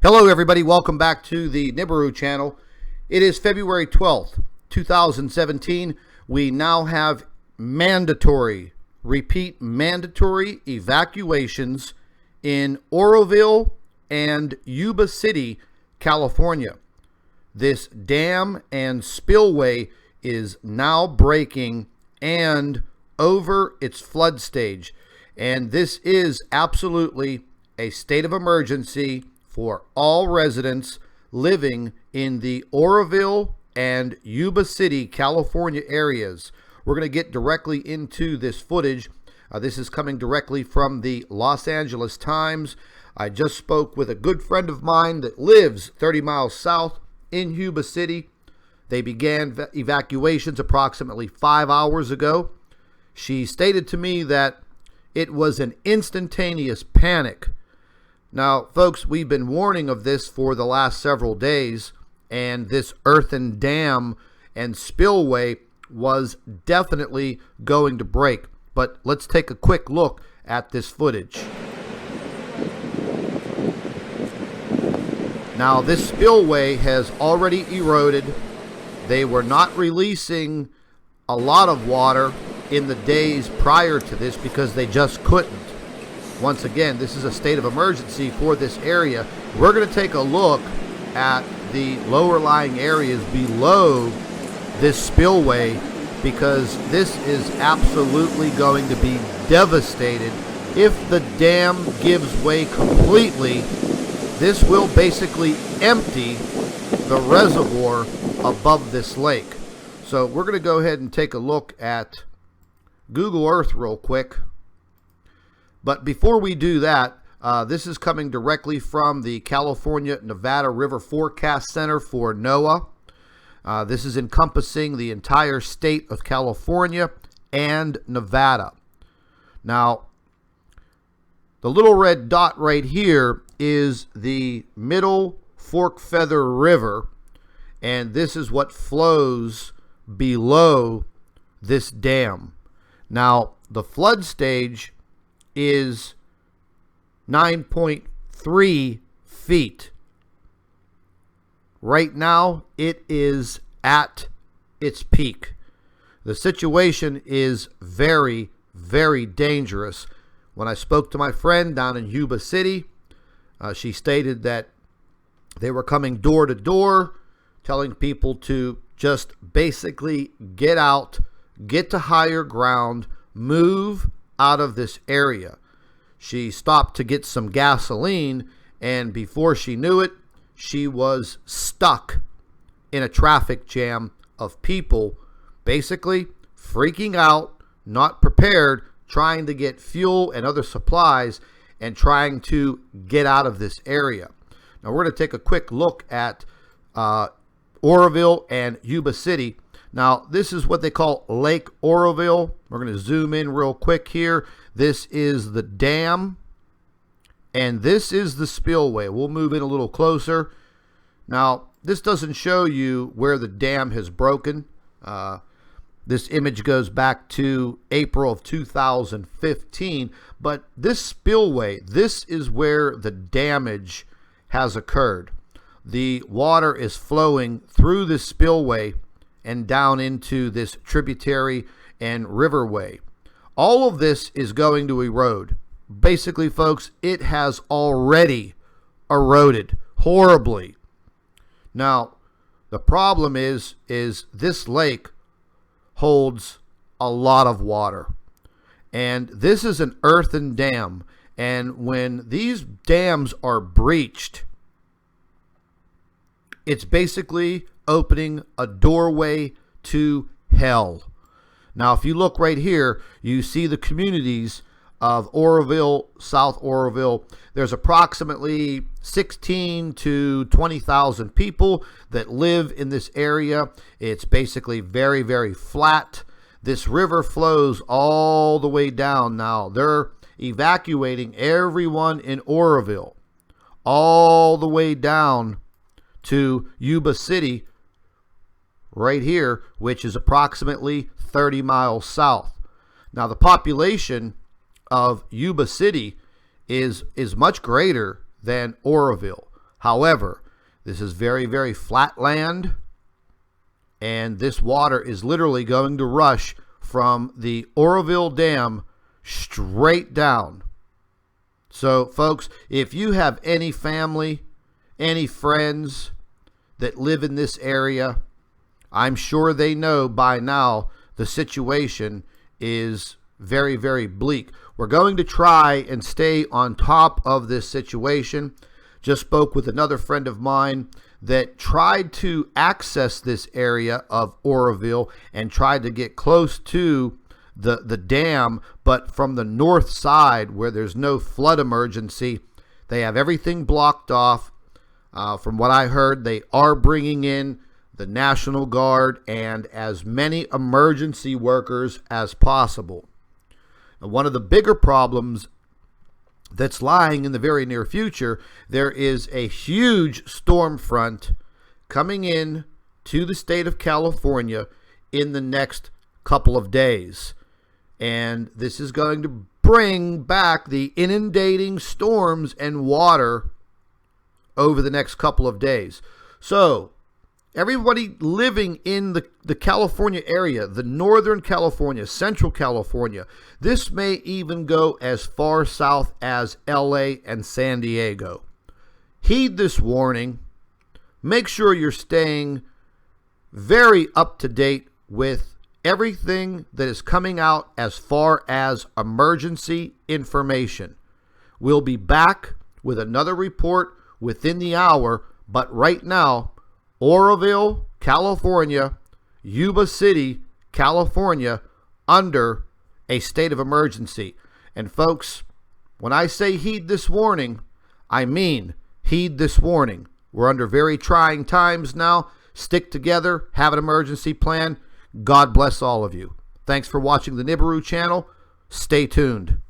Hello everybody, welcome back to the Nibiru channel. It is February 12th, 2017. We now have mandatory evacuations in Oroville and Yuba City, California. This dam and spillway is now breaking and over its flood stage. And this is absolutely a state of emergency for all residents living in the Oroville and Yuba City, California areas. We're going to get directly into this footage. This is coming directly from the Los Angeles Times. I just spoke with a good friend of mine that lives 30 miles south in Yuba City. They began evacuations approximately 5 hours ago. She stated to me that it was an instantaneous panic. Now, folks, we've been warning of this for the last several days, and this earthen dam and spillway was definitely going to break. But let's take a quick look at this footage. Now, this spillway has already eroded. They were not releasing a lot of water in the days prior to this because they just couldn't. Once again, this is a state of emergency for this area. We're going to take a look at the lower lying areas below this spillway because this is absolutely going to be devastated. If the dam gives way completely, this will basically empty the reservoir above this lake. So we're going to go ahead and take a look at Google Earth real quick. But before we do that, this is coming directly from the California-Nevada River Forecast Center for NOAA. This is encompassing the entire state of California and Nevada. Now, the little red dot right here is the Middle Fork Feather River, and this is what flows below this dam. Now, the flood stage is 9.3 feet. Right now, it is at its peak. The situation is very, very dangerous. When I spoke to my friend down in Yuba City, she stated that they were coming door to door, telling people to just basically get out, get to higher ground, move out of this area. She stopped to get some gasoline, and before she knew it, she was stuck in a traffic jam of people basically freaking out, not prepared, trying to get fuel and other supplies and trying to get out of this area. Now we're going to take a quick look at Oroville and Yuba City. Now, this is what they call Lake Oroville. We're going to zoom in real quick here. This is the dam, and this is the spillway. We'll move in a little closer. Now, this doesn't show you where the dam has broken. This image goes back to April of 2015, but this spillway, this is where the damage has occurred. The water is flowing through this spillway and down into this tributary and riverway. All of this is going to erode. Basically, folks, it has already eroded horribly. Now, the problem is this lake holds a lot of water. And this is an earthen dam. And when these dams are breached, it's basically opening a doorway to hell. Now, if you look right here, you see the communities of Oroville, South Oroville. There's approximately 16 to 20,000 people that live in this area. It's basically very, very flat. This river flows all the way down. Now, they're evacuating everyone in Oroville all the way down to Yuba City right here, which is approximately 30 miles south. Now, the population of Yuba City is much greater than Oroville. However, this is very, very flat land, and this water is literally going to rush from the OROVILLE Dam straight down. So, folks, if you have any family, any friends that live in this area, I'm sure they know by now the situation is very, very bleak. We're going to try and stay on top of this situation. Just spoke with another friend of mine that tried to access this area of OROVILLE and tried to get close to the dam, but from the north side where there's no flood emergency. They have everything blocked off. From what I heard, they are bringing in the National Guard and as many emergency workers as possible. And one of the bigger problems that's lying in the very near future, there is a huge storm front coming in to the state of California in the next couple of days. And this is going to bring back the inundating storms and water over the next couple of days. So, everybody living in the California area, the Northern California, Central California, this may even go as far south as LA and San Diego. Heed this warning. Make sure you're staying very up to date with everything that is coming out as far as emergency information. We'll be back with another report within the hour, but right now, OROVILLE, California, Yuba City, California, under a state of emergency. And folks, when I say heed this warning, I mean heed this warning. We're under very trying times now. Stick together, have an emergency plan. God bless all of you. Thanks for watching the Nibiru channel. Stay tuned.